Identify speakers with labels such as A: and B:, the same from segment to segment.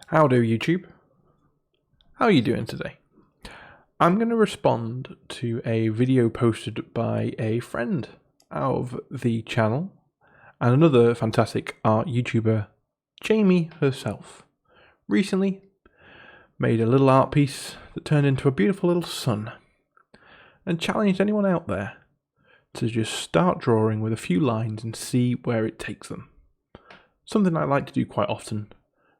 A: How do YouTube? How are you doing today? I'm going to respond to a video posted by a friend of the channel and another fantastic art YouTuber, JamieHerself. Recently made a little art piece that turned into a beautiful little sun and challenged anyone out there to just start drawing with a few lines and see where it takes them. Something I like to do quite often.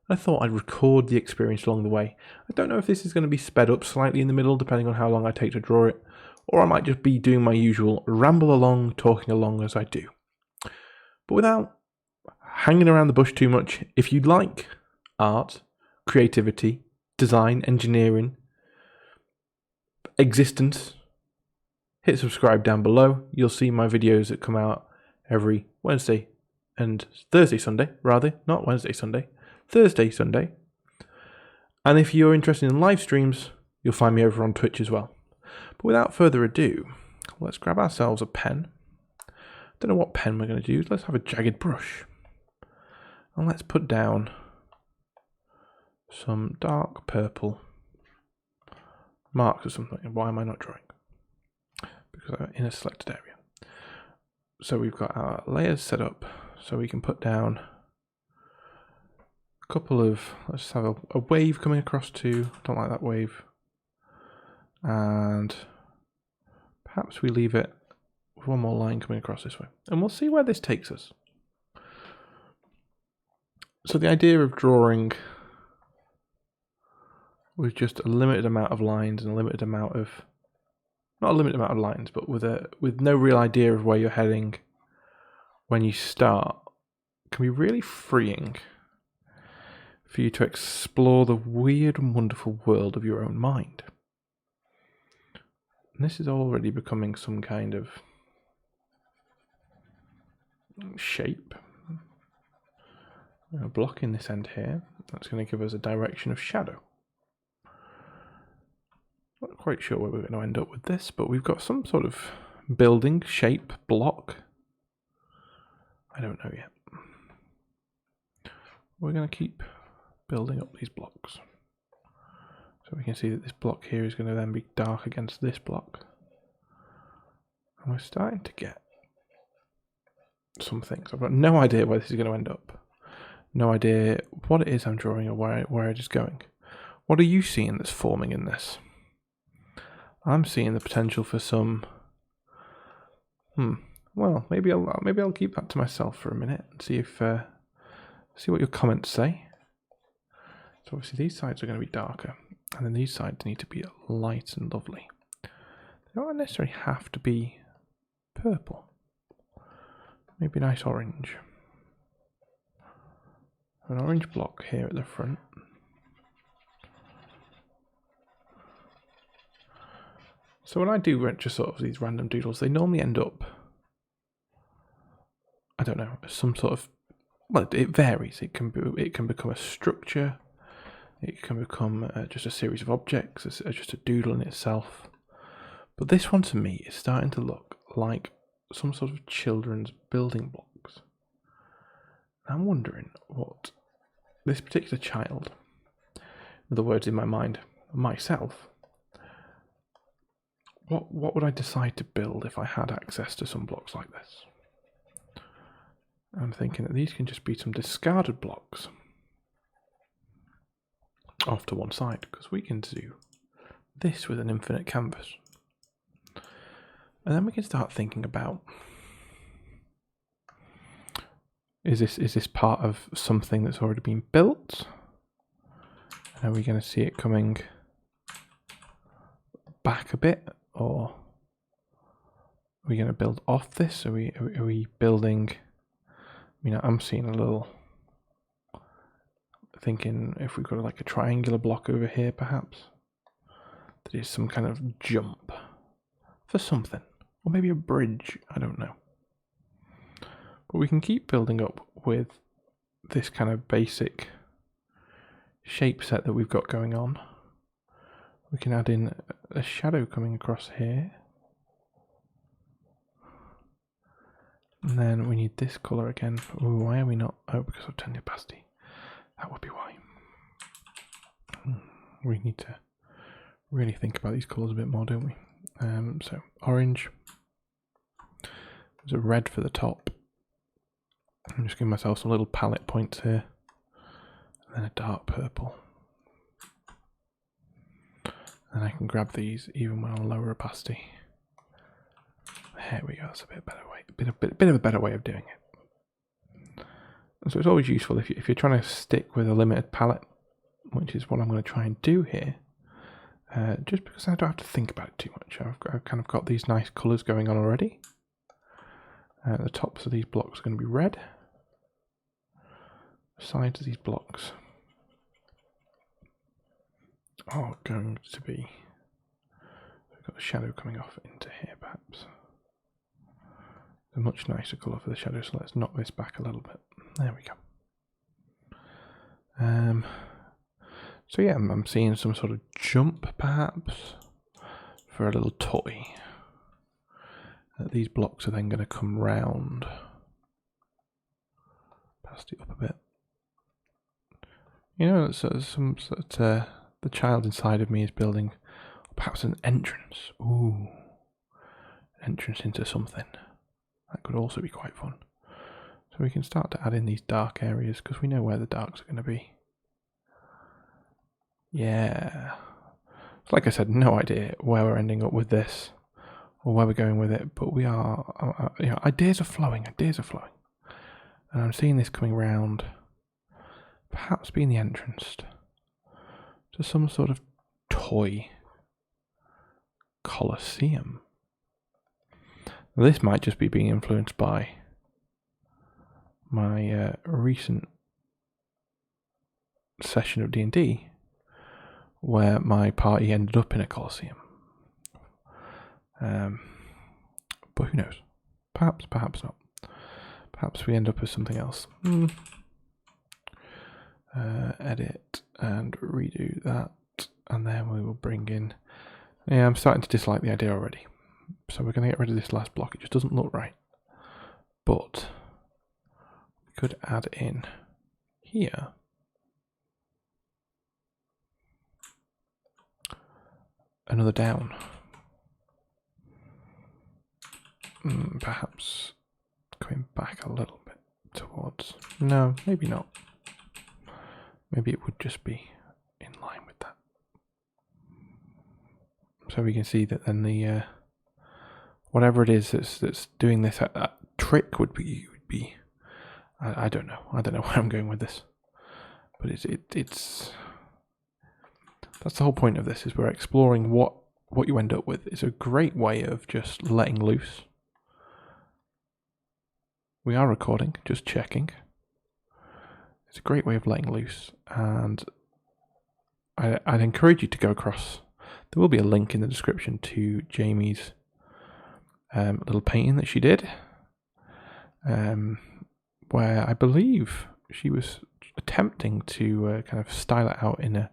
A: I thought I'd record the experience along the way. I don't know if this is going to be sped up slightly in the middle, depending on how long I take to draw it, or I might just be doing my usual ramble along, talking along as I do. But without hanging around the bush too much, if you'd like art, creativity, design, engineering, existence, hit subscribe down below. You'll see my videos that come out every Wednesday and Thursday, Sunday, rather, not Wednesday, Sunday. Thursday, Sunday. And if you're interested in live streams, you'll find me over on Twitch as well. But without further ado, let's grab ourselves a pen. Don't know what pen we're going to use. Let's have a jagged brush. And let's put down some dark purple marks or something. And why am I not drawing? Because I'm in a selected area. So we've got our layers set up so we can put down couple of, let's have a wave coming across too. Don't like that wave. And perhaps we leave it with one more line coming across this way. And we'll see where this takes us. So the idea of drawing with just a limited amount of lines and a limited amount of, not a limited amount of lines, but with no real idea of where you're heading when you start, can be really freeing for you to explore the weird and wonderful world of your own mind. And this is already becoming some kind of shape. I'm blocking this end here. That's going to give us a direction of shadow. Not quite sure where we're going to end up with this, but we've got some sort of building, shape, block. I don't know yet. We're going to keep building up these blocks. So we can see that this block here is going to then be dark against this block. And we're starting to get some things. I've got no idea where this is going to end up. No idea what it is I'm drawing or where it is going. What are you seeing that's forming in this? I'm seeing the potential for some... Well, maybe I'll keep that to myself for a minute and see if see what your comments say. So obviously these sides are going to be darker, and then these sides need to be light and lovely. They don't necessarily have to be purple. Maybe a nice orange. An orange block here at the front. So when I do just sort of these random doodles, they normally end up, I don't know, some sort of, well, it varies. It can become a structure. It can become just a series of objects, just a doodle in itself. But this one to me is starting to look like some sort of children's building blocks. I'm wondering what this particular child, in other words in my mind, myself, what would I decide to build if I had access to some blocks like this? I'm thinking that these can just be some discarded blocks off to one side, because we can do this with an infinite canvas. And then we can start thinking about, is this part of something that's already been built? Are we going to see it coming back a bit, or are we going to build off this? Are we building? I mean, I'm seeing a little, thinking if we've got like a triangular block over here, perhaps that is some kind of jump for something, or maybe a bridge. I don't know. But we can keep building up with this kind of basic shape set that we've got going on. We can add in a shadow coming across here. And then we need this colour again. Ooh, why are we not? Oh, because of 10 opacity. That would be why. we need to really think about these colours a bit more, don't we? So orange. There's a red for the top. I'm just giving myself some little palette points here. And then a dark purple. And I can grab these even when on lower opacity. There we go, that's a bit better way. Bit of a better way of doing it. And so it's always useful if you're trying to stick with a limited palette, which is what I'm going to try and do here. Just because I don't have to think about it too much. I've kind of got these nice colours going on already. The tops of these blocks are going to be red. The sides of these blocks are going to be... We've got a shadow coming off into here, perhaps. A much nicer colour for the shadow, so let's knock this back a little bit. There we go. So yeah, I'm seeing some sort of jump, perhaps, for a little toy. These blocks are then going to come round. Past it up a bit. You know, the child inside of me is building perhaps an entrance. Ooh, entrance into something. That could also be quite fun. So we can start to add in these dark areas because we know where the darks are going to be. Yeah. So like I said, no idea where we're ending up with this or where we're going with it, but we are, you know, ideas are flowing. And I'm seeing this coming round, perhaps being the entrance to some sort of toy coliseum. This might just be being influenced by my recent session of D&D, where my party ended up in a coliseum. But who knows? Perhaps not. Perhaps we end up with something else. Edit and redo that, and then we will bring in... Yeah, I'm starting to dislike the idea already. So we're going to get rid of this last block. It just doesn't look right. But we could add in here another down. Perhaps going back a little bit towards... No, maybe not. Maybe it would just be in line with that. So we can see that then the... whatever it is that's doing this, that trick would be I don't know where I'm going with this, but it's that's the whole point of this, is we're exploring what you end up with. It's a great way of just letting loose. We are recording, just checking. It's a great way of letting loose, and I'd encourage you to go across. There will be a link in the description to Jamie's little painting that she did, where I believe she was attempting to kind of style it out in a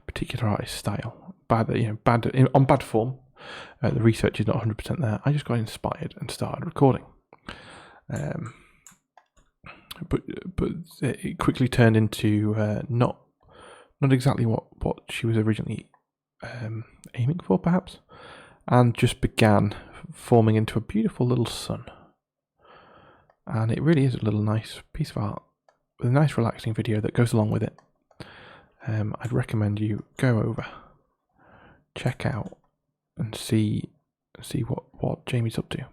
A: particular artist style. On bad form. The research is not 100% there. I just got inspired and started recording. But it quickly turned into not exactly what she was originally aiming for, perhaps, and just began forming into a beautiful little sun. And it really is a little nice piece of art with a nice relaxing video that goes along with it. I'd recommend you go over, check out, and see what Jamie's up to.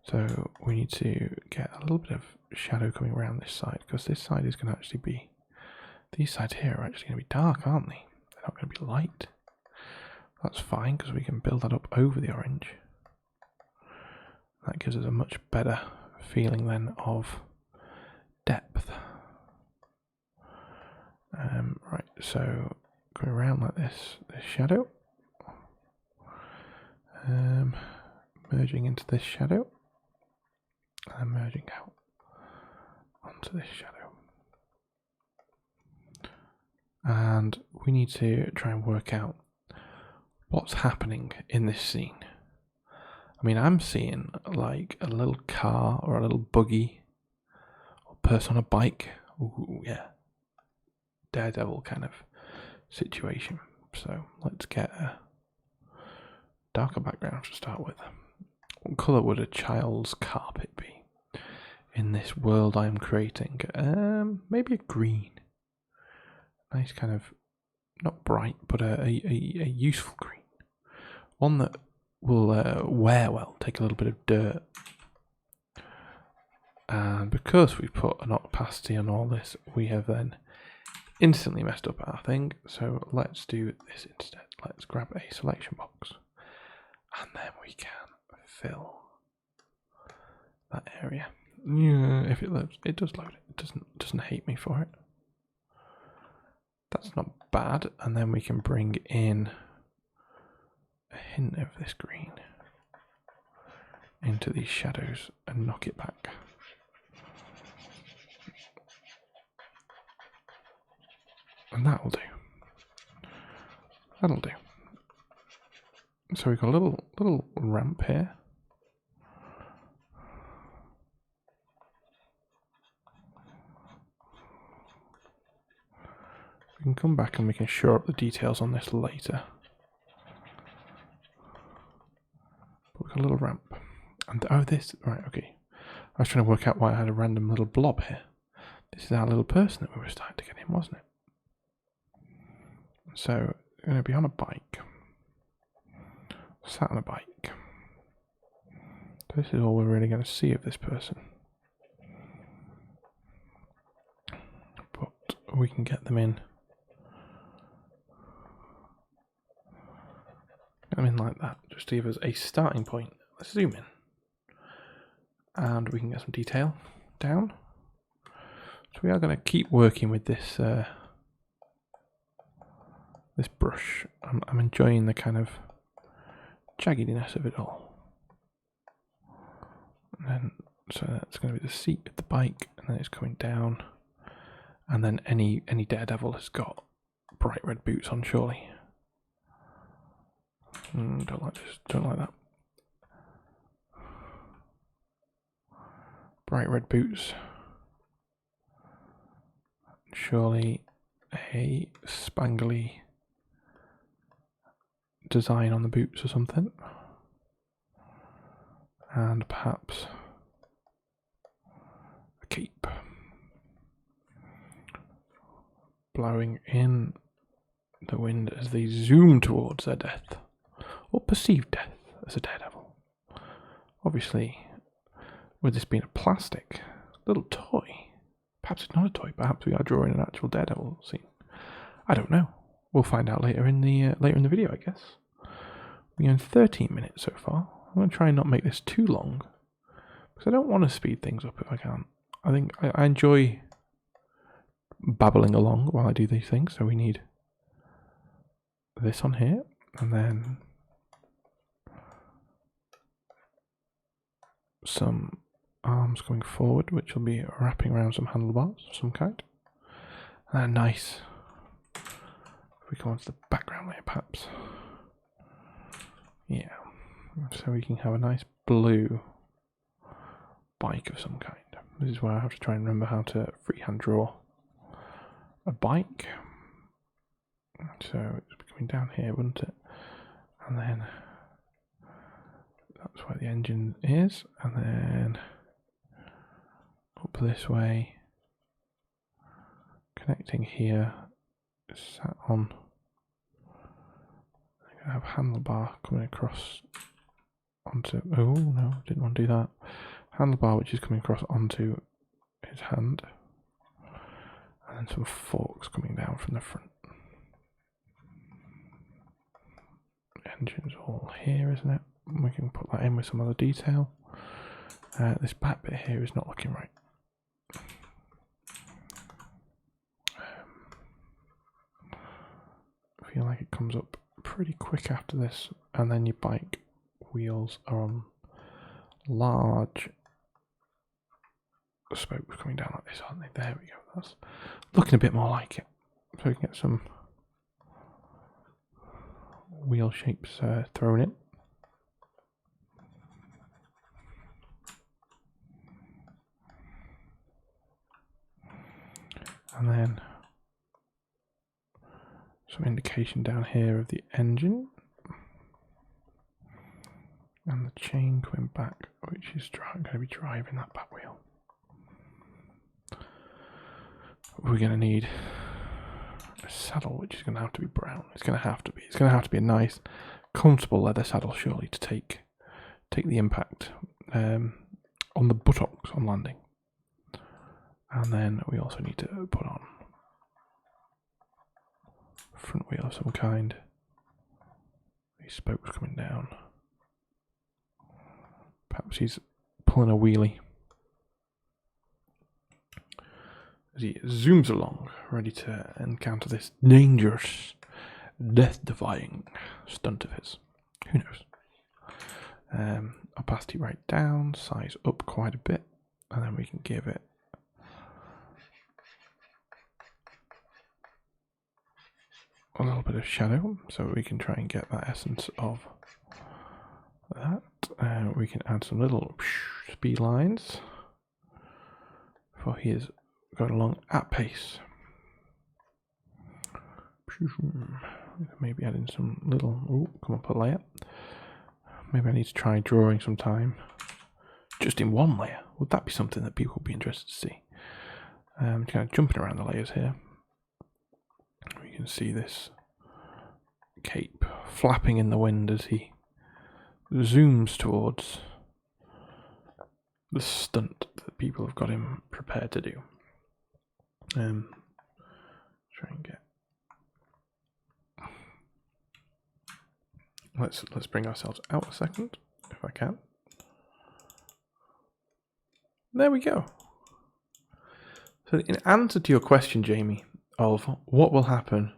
A: So we need to get a little bit of shadow coming around this side, because this side is going to actually be... These sides here are actually going to be dark, aren't they? They're not going to be light. That's fine, because we can build that up over the orange. That gives us a much better feeling then of depth. Right, so going around like this shadow. Merging into this shadow. And merging out onto this shadow. And we need to try and work out what's happening in this scene. I mean, I'm seeing like a little car or a little buggy or person on a bike. Ooh, yeah. Daredevil kind of situation. So let's get a darker background to start with. What colour would a child's carpet be in this world I'm creating? Maybe a green. Nice kind of, not bright, but a useful green. One that will wear well, take a little bit of dirt. And because we put an opacity on all this, we have then instantly messed up our thing. So let's do this instead. Let's grab a selection box. And then we can fill that area. Yeah, if it loads, it does load it. It doesn't hate me for it. That's not bad. And then we can bring in a hint of this green into these shadows and knock it back. And that'll do. That'll do. So we've got a little ramp here. We can come back and we can shore up the details on this later. But we've got a little ramp. And oh, this, right, okay. I was trying to work out why I had a random little blob here. This is our little person that we were starting to get in, wasn't it? So, we're going to be on a bike. Sat on a bike. This is all we're really going to see of this person. But we can get them in. Get them in like that, just to give us a starting point. Let's zoom in. And we can get some detail down. So we are going to keep working with this this brush. I'm enjoying the kind of jaggediness of it all. And then, so that's going to be the seat of the bike, and then it's coming down. And then any daredevil has got bright red boots on, surely. Don't like this. Don't like that. Bright red boots. Surely a spangly design on the boots or something. And perhaps a cape. Blowing in the wind as they zoom towards their death. Or perceived death as a daredevil. Obviously, with this being a plastic little toy, perhaps it's not a toy, perhaps we are drawing an actual daredevil scene. I don't know. We'll find out later in the video, I guess. We're in 13 minutes so far. I'm going to try and not make this too long, because I don't want to speed things up if I can. I think I enjoy babbling along while I do these things, so we need this on here, and then some arms going forward, which will be wrapping around some handlebars of some kind. And nice. If we go onto the background layer, perhaps. Yeah. So we can have a nice blue bike of some kind. This is where I have to try and remember how to freehand draw a bike. So it's coming down here, wouldn't it? And then that's where the engine is, and then up this way, connecting here, sat on. I'm going to have handlebar coming across onto, oh no, didn't want to do that. Handlebar which is coming across onto his hand, and then some forks coming down from the front. The engine's all here, isn't it? We can put that in with some other detail. This back bit here is not looking right. I feel like it comes up pretty quick after this, and then your bike wheels are on large spokes coming down like this, aren't they? There we go. That's looking a bit more like it. So we can get some wheel shapes thrown in. And then some indication down here of the engine. And the chain coming back, which is going to be driving that back wheel. We're going to need a saddle, which is going to have to be brown. It's going to have to be. It's going to have to be a nice, comfortable leather saddle, surely, to take the impact on the buttocks on landing. And then we also need to put on a front wheel of some kind. These spokes coming down. Perhaps he's pulling a wheelie as he zooms along, ready to encounter this dangerous, death-defying stunt of his. Who knows? Opacity right down, size up quite a bit, and then we can give it a little bit of shadow, so we can try and get that essence of that. We can add some little speed lines, for he is going along at pace. Maybe adding some little, come up a layer. Maybe I need to try drawing some time just in one layer. Would that be something that people would be interested to see? Kind of jumping around the layers here. We can see this cape flapping in the wind as he zooms towards the stunt that people have got him prepared to do. Try and get. Let's bring ourselves out a second, if I can. There we go. So in answer to your question, Jamie, of what will happen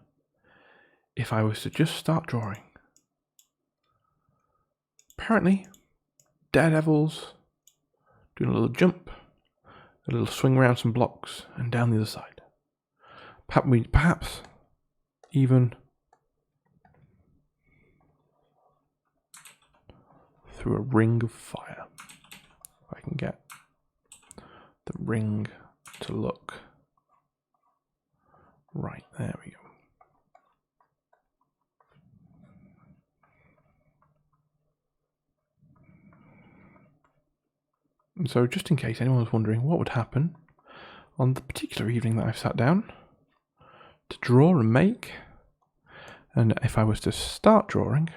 A: if I was to just start drawing, apparently Daredevil's doing a little jump, a little swing around some blocks, and down the other side. Perhaps even through a ring of fire. If I can get the ring to look right, there we go. And so, just in case anyone was wondering what would happen on the particular evening that I've sat down to draw and make, and if I was to start drawing,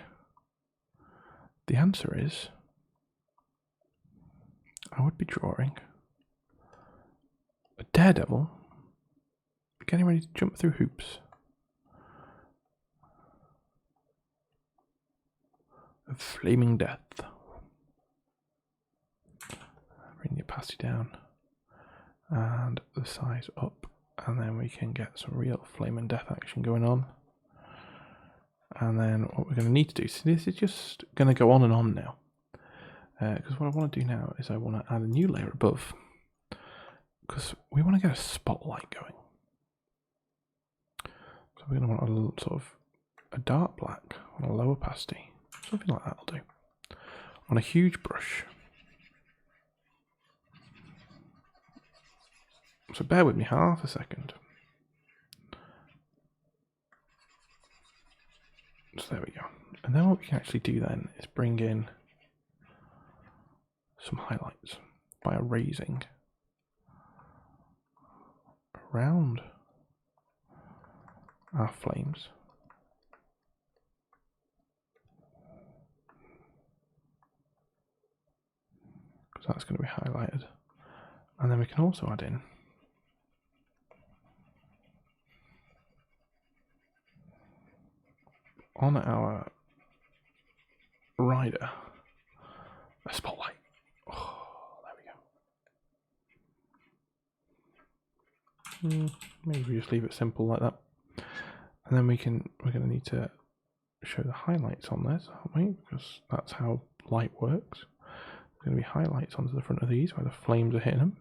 A: the answer is I would be drawing a daredevil getting ready to jump through hoops of flaming death. Bring the opacity down and the size up, and then we can get some real flaming death action going on. And then what we're going to need to do, so this is just going to go on and on now, because what I want to do now is I want to add a new layer above, because we want to get a spotlight going. So we're going to want a little sort of a dark black on a low opacity, something like that will do, on a huge brush. So bear with me half a second. So there we go. And then what we can actually do then is bring in some highlights by erasing around our flames. Because that's going to be highlighted. And then we can also add in on our rider a spotlight. Oh, there we go. Maybe we just leave it simple like that, and then we're going to need to show the highlights on this, aren't we? Because that's how light works. There's going to be highlights onto the front of these where the flames are hitting them.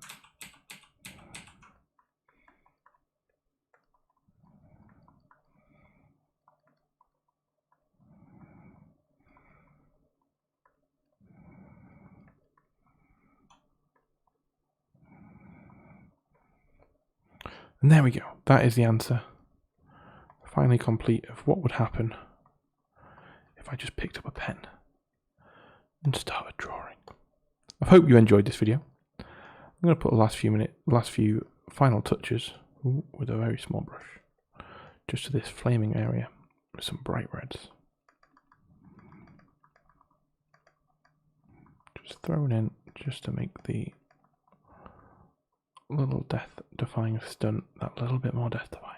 A: And there we go. That is the answer. If finally complete of what would happen if I just picked up a pen and started drawing. I hope you enjoyed this video. I'm going to put the last few final touches with a very small brush just to this flaming area with some bright reds. Just thrown in just to make the little death-defying stunt that little bit more death-defying.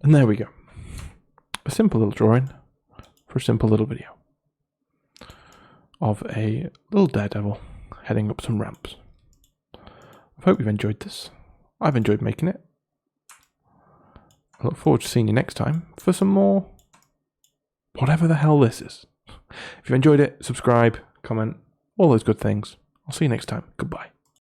A: And there we go. A simple little drawing for a simple little video of a little daredevil heading up some ramps. I hope you've enjoyed this. I've enjoyed making it. I look forward to seeing you next time for some more whatever the hell this is. If you enjoyed it, subscribe, comment, all those good things. I'll see you next time. Goodbye.